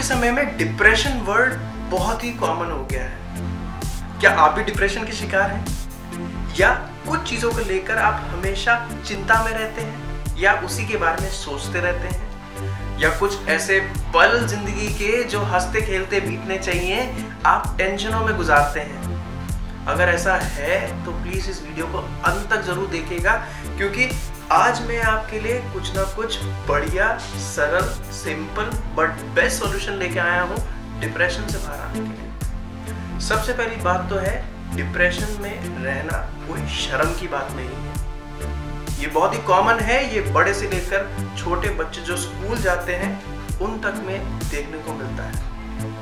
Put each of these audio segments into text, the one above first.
समय में depression word बहुत ही कॉमन हो गया है। क्या आप भी डिप्रेशन के शिकार हैं? या कुछ चीजों को लेकर आप हमेशा चिंता में रहते हैं या उसी के बारे में सोचते रहते हैं? या कुछ ऐसे पल जिंदगी के जो हंसते खेलते बीतने चाहिए आप टेंशनों में गुजारते हैं? अगर ऐसा है तो प्लीज इस वीडियो को अंत तक जरूर देखिएगा, क्योंकि आज मैं आपके लिए कुछ ना कुछ बढ़िया, सरल, सिंपल बट बेस्ट सॉल्यूशन लेके आया हूँ डिप्रेशन से बाहर आने के लिए। सबसे पहली बात तो है, डिप्रेशन में रहना कोई शर्म की बात नहीं है। ये बहुत ही कॉमन है, ये बड़े से लेकर छोटे बच्चे जो स्कूल जाते हैं उन तक में देखने को मिलता है।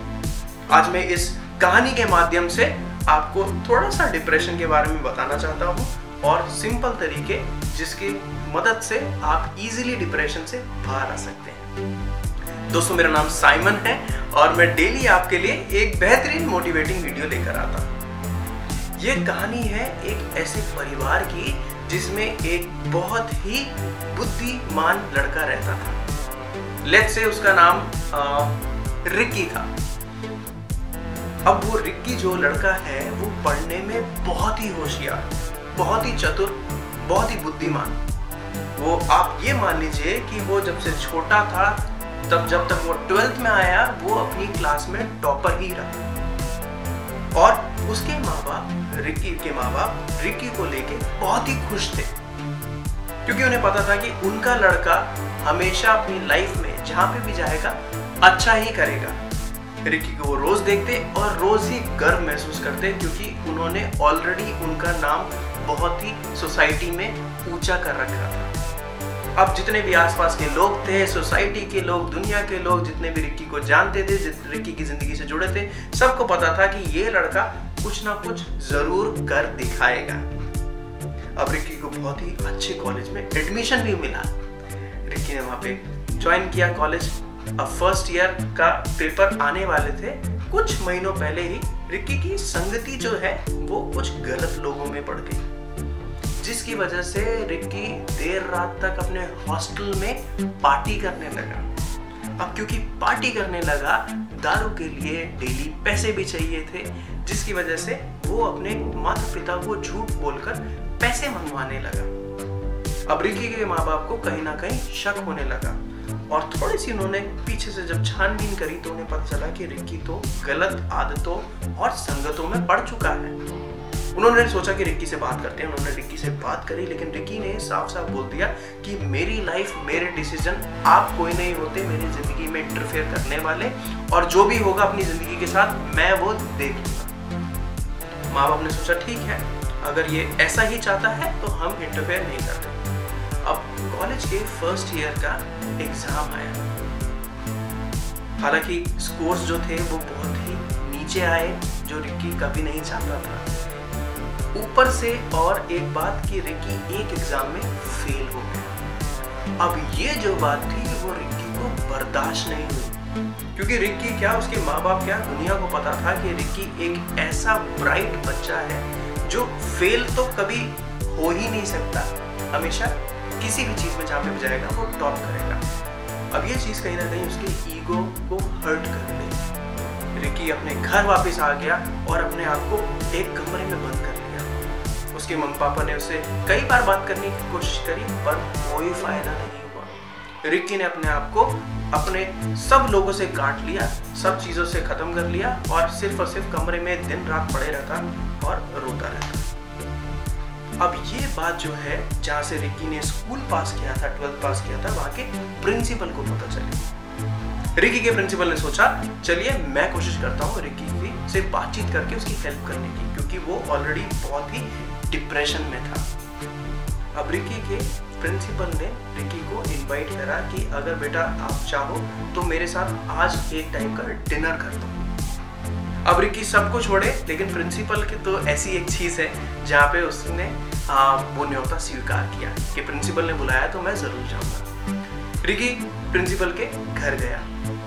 आज मैं इस कहानी के माध्यम से आपको थोड़ा सा डिप्रेशन के बारे में बताना चाहता हूँ और सिंपल तरीके जिसकी मदद से आप इजीली डिप्रेशन से बाहर आ सकते हैं। दोस्तों, मेरा नाम साइमन है और मैं डेली आपके लिए एक बेहतरीन मोटिवेटिंग वीडियो लेकर आता हूँ। ये कहानी है एक ऐसे परिवार की जिसमें एक बहुत ही बुद्धिमान लड़का रहता था। लेट्स से उसका नाम रिक्की था। अब वो रिक्की जो लड़का है वो पढ़ने में बहुत ही होशियार, बहुत ही चतुर, बहुत ही बुद्धिमान। वो आप ये मान लीजिए कि वो जब से छोटा था तब जब तक वो 12th में आया वो अपनी क्लास में टॉपर ही रहा। और उसके माँ बाप, रिक्की के माँ बाप रिक्की को लेके बहुत ही खुश थे, क्योंकि उन्हें पता था कि उनका लड़का हमेशा अपनी लाइफ में जहाँ पे भी जाएगा अच्छा ही करेगा। रिक्की को वो रोज देखते और रोज ही गर्व महसूस करते, क्योंकि उन्होंने ऑलरेडी उनका नाम बहुत ही सोसाइटी में ऊंचा कर रखा था। अब जितने भी आसपास के लोग थे, सोसाइटी के लोग, दुनिया के लोग, जितने भी रिक्की को जानते थे, रिक्की की जिंदगी से जुड़े थे, सबको पता था कि ये लड़का कुछ ना कुछ जरूर कर दिखाएगा। अब रिक्की को बहुत ही अच्छे कॉलेज में एडमिशन भी मिला। रिक्की ने वहां पे ज्वाइन किया कॉलेज। अब फर्स्ट ईयर का पेपर आने वाले थे। कुछ महीनों पहले ही रिक्की की संगति जो है वो कुछ गलत लोगों में पड़ गई, जिसकी वजह से रिक्की देर रात तक अपने हॉस्टल में पार्टी करने लगा। अब क्योंकि पार्टी करने लगा, दारू के लिए डेली पैसे भी चाहिए थे, जिसकी वजह से वो अपने माता पिता को झूठ बोलकर पैसे मंगवाने लगा। अब रिक्की के माँ बाप को कहीं ना कहीं शक होने लगा और थोड़ी सी उन्होंने पीछे से जब छानबीन करी तो उन्हें पता चला कि रिक्की तो गलत आदतों और संगतों में पड़ चुका है। उन्होंने सोचा कि रिक्की से बात करते हैं। उन्होंने रिक्की से बात करी, लेकिन रिक्की ने साफ साफ बोल दिया कि मेरी लाइफ, मेरे डिसीजन, आप कोई नहीं होते मेरी जिंदगी में इंटरफेयर करने वाले, और जो भी होगा अपनी जिंदगी के साथ मैं वो देख लूंगा। माँ बाप ने सोचा ठीक है, अगर ये ऐसा ही चाहता है तो हम इंटरफेयर नहीं करते। अब कॉलेज के फर्स्ट ईयर का एग्जाम आया। हालांकि स्कोर्स जो थे वो बहुत ही नीचे आए, जो रिक्की कभी नहीं चाहता था। ऊपर से और एक बात कि रिक्की एक एग्जाम में फेल हो गया। अब ये जो बात थी वो रिक्की को बर्दाश्त नहीं हुई, क्योंकि रिक्की क्या, उसके माँ बाप क्या, दुनिया को पता था कि रिक्की एक ऐसा ब्राइट बच्चा है जो फेल तो कभी हो ही नहीं सकता। हमेशा किसी भी चीज में जहाँ पे भी जाएगा वो टॉप करेगा। अब ये चीज कहीं ना कहीं उसके ईगो को हर्ट कर गई। रिक्की अपने घर वापस आ गया और अपने आप को एक कमरे में बंद कर लिया। उसके मम्मी पापा ने उसे कई बार बात करने की कोशिश करी, पर कोई फायदा नहीं हुआ। रिक्की ने अपने आप को अपने सब लोगों से काट लिया, सब चीजों से खत्म कर लिया और सिर्फ कमरे में दिन रात पड़े रहता और रोता रहता। अब ये बात जो है, जहाँ से रिक्की ने स्कूल पास किया था, 12th पास किया था, वहाँ के प्रिंसिपल को पता चली। रिक्की के प्रिंसिपल ने सोचा चलिए मैं कोशिश करता हूँ रिक्की से बातचीत करके उसकी हेल्प करने की, क्योंकि वो ऑलरेडी बहुत ही डिप्रेशन में था। अब रिक्की के प्रिंसिपल ने रिक्की को इनवाइट करा कि अगर बेटा आप चाहो तो मेरे साथ आज एक टाइम का डिनर कर दो। अब रिक्की सबको छोड़े, लेकिन प्रिंसिपल की तो ऐसी एक चीज है जहाँ पे उसने वो न्योता स्वीकार किया कि प्रिंसिपल ने बुलाया तो मैं जरूर जाऊंगा। रिक्की प्रिंसिपल के घर गया।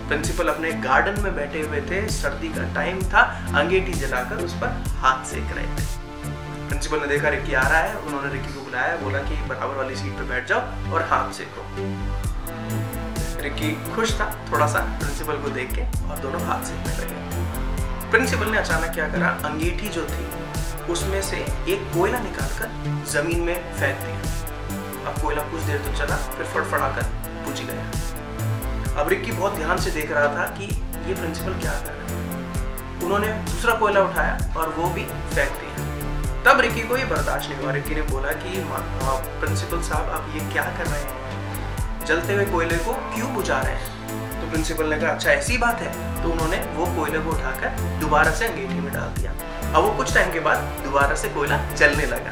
प्रिंसिपल अपने गार्डन में बैठे हुए थे, सर्दी का टाइम था, अंगीठी जलाकर उस पर हाथ सेक रहे थे। प्रिंसिपल ने देखा रिक्की आ रहा है, उन्होंने रिक्की को बुलाया, बोला कि बराबर वाली सीट पे बैठ जाओ और हाथ सेको। रिकी खुश था थोड़ा सा प्रिंसिपल को देख के और दोनों हाथ सेकने लगे। प्रिंसिपल ने अचानक क्या करा, अंगीठी जो थी उसमें से एक कोयला निकालकर जमीन में फेंक दिया। अब कोयला कुछ देर तो चला, फिर फड़फड़ाकर बुझ गया। अब रिकी बहुत ध्यान से देख रहा था कि ये प्रिंसिपल क्या कर रहा है। उन्होंने दूसरा कोयला उठाया और वो भी फेंक दिया। तब रिकी को ये बर्दाश्त नहीं हुआ। रिकी ने बोला कि प्रिंसिपल साहब आप ये क्या कर रहे हैं, जलते हुए कोयले को क्यों बुझा रहे हैं। तो प्रिंसिपल ने कहा अच्छा ऐसी बात है। तो उन्होंने वो कोयले को उठाकर दोबारा से अंगीठी में डाल दिया। अब वो कुछ टाइम के बाद दोबारा से कोयला जलने लगा।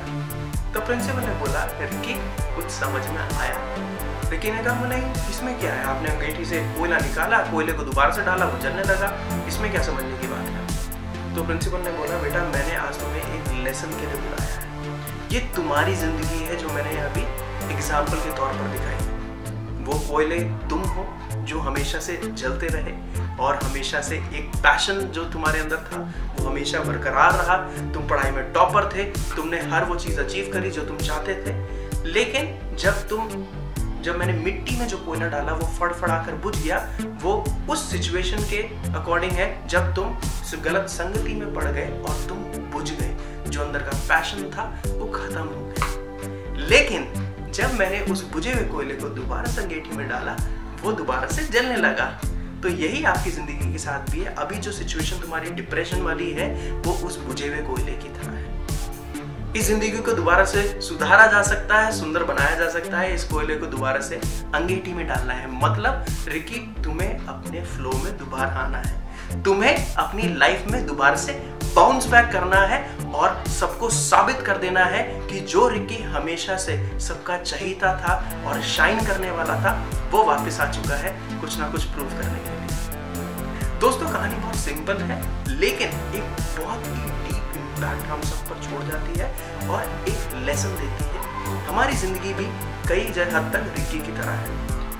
तो प्रिंसिपल ने बोला रिकी कुछ समझ में आया। रिकी ने कहा नहीं इसमें क्या है, आपने अंगीठी से कोयला निकाला, कोयले को दोबारा से डाला, वो जलने लगा, इसमें क्या समझने की बात है। तो प्रिंसिपल ने बोला बेटा मैंने आज तुम्हें एक लेसन के लिए बुलाया है। ये तुम्हारी जिंदगी है जो मैंने अभी एग्जाम्पल के तौर पर दिखाई। वो कोयले तुम हो जो हमेशा से जलते रहे और हमेशा से एक पैशन जो तुम्हारे अंदर था वो हमेशा बरकरार रहा। तुम पढ़ाई में टॉपर थे, तुमने हर वो चीज़ अचीव करी जो तुम चाहते थे। लेकिन जब मैंने मिट्टी में जो कोयला डाला वो फड़फड़ाकर बुझ गया। वो उस सिचुएशन के अकॉर्डिंग है जब तुम गलत संगति में पड़ गए और तुम बुझ गए। जो अंदर का पैशन था वो खत्म हो गया। लेकिन जब मैंने उस बुझे हुए कोयले को दोबारा से अंगीठी में डाला वो दोबारा से जलने लगा। तो यही आपकी जिंदगी के साथ भी है। अभी जो सिचुएशन तुम्हारी डिप्रेशन वाली है वो उस बुझे हुए कोयले की तरह है। इस जिंदगी को दोबारा से सुधारा जा सकता है, सुंदर बनाया जा सकता है। इस कोयले को दोबारा से अंगीठी में डालना है। मतलब रिकी तुम्हें अपने फ्लो में दोबारा आना है, तुम्हें अपनी लाइफ में दोबारा से बाउंस बैक करना है और सबको साबित कर देना है कि जो रिकी हमेशा से सबका चहीता था और शाइन करने वाला था वो वापस आ चुका है कुछ ना कुछ प्रूव करने के लिए। दोस्तों कहानी बहुत सिंपल है लेकिन एक बहुत ही डीप इम्पैक्ट हम सब पर छोड़ जाती है और एक लेसन देती है। हमारी जिंदगी भी कई हद तक रिकी की तरह है।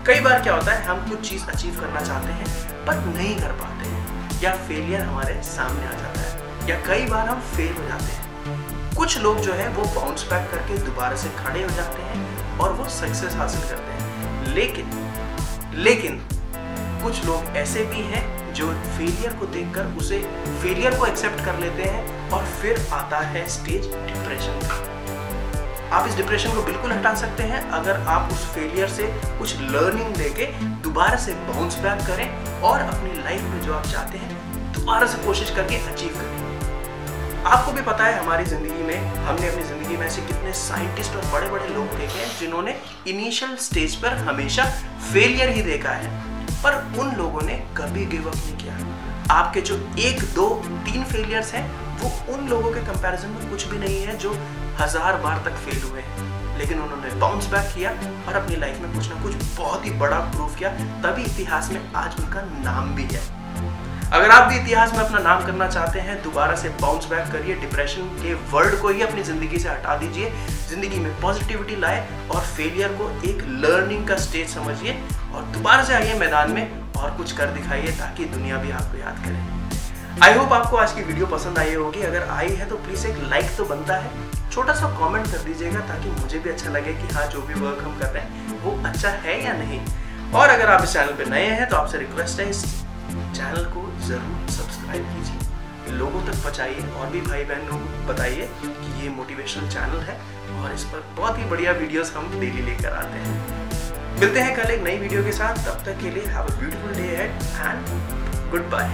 कई बार क्या होता है हम कुछ चीज अचीव करना चाहते हैं पर नहीं कर पाते हैं या फेलियर हमारे सामने आ जाता है या कई बार हम फेल हो जाते हैं। कुछ लोग जो है वो बाउंस बैक करके दोबारा से खड़े हो जाते हैं और वो सक्सेस हासिल करते हैं। लेकिन कुछ लोग ऐसे भी हैं जो फेलियर को देखकर उसे फेलियर को एक्सेप्ट कर लेते हैं और फिर आता है स्टेज डिप्रेशन का। आप इस डिप्रेशन को बिल्कुल हटा सकते हैं अगर आप उस फेलियर से कुछ लर्निंग लेके दोबारा से बाउंस बैक करें और अपनी लाइफ में जो आप चाहते हैं दोबारा से कोशिश करके अचीव करें। आपको भी पता है हमारी जिंदगी में हमने अपनी जिंदगी में ऐसे कितने साइंटिस्ट और बड़े बड़े लोग देखे हैं जिन्होंने इनिशियल स्टेज पर हमेशा फेलियर ही देखा है पर उन लोगों ने कभी गिव अप नहीं किया। आपके जो 1, 2, 3 फेलियर्स हैं वो उन लोगों के कंपैरिजन में कुछ भी नहीं है जो 1000 बार तक फेल हुए हैं। लेकिन उन्होंने बाउंस बैक किया और अपनी लाइफ में कुछ ना कुछ बहुत ही बड़ा प्रूव किया, तभी इतिहास में आज उनका नाम भी है। अगर आप भी इतिहास में अपना नाम करना चाहते हैं दोबारा से बाउंस बैक करिए, डिप्रेशन के वर्ड को ही अपनी जिंदगी से हटा दीजिए, जिंदगी में पॉजिटिविटी लाए और फेलियर को एक लर्निंग का स्टेज समझिए और दोबारा से आइए मैदान में और कुछ कर दिखाइए ताकि दुनिया भी आपको याद करे। आई होप आपको आज की वीडियो पसंद आई होगी। अगर आई है तो प्लीज एक लाइक तो बनता है, छोटा सा कमेंट कर दीजिएगा ताकि मुझे भी अच्छा लगे कि हाँ जो भी वर्क हम कर रहे हैं वो अच्छा है या नहीं। और अगर आप इस चैनल पे नए हैं तो आपसे रिक्वेस्ट है इस चैनल को जरूर सब्सक्राइब कीजिए, लोगों तक पहुंचाइए और भी भाई बहनों को बताइए कि ये मोटिवेशनल चैनल है और इस पर बहुत ही बढ़िया वीडियोस हम डेली लेकर आते हैं। मिलते हैं कल एक नई वीडियो के साथ, तब तक के लिए have a beautiful day ahead and good bye.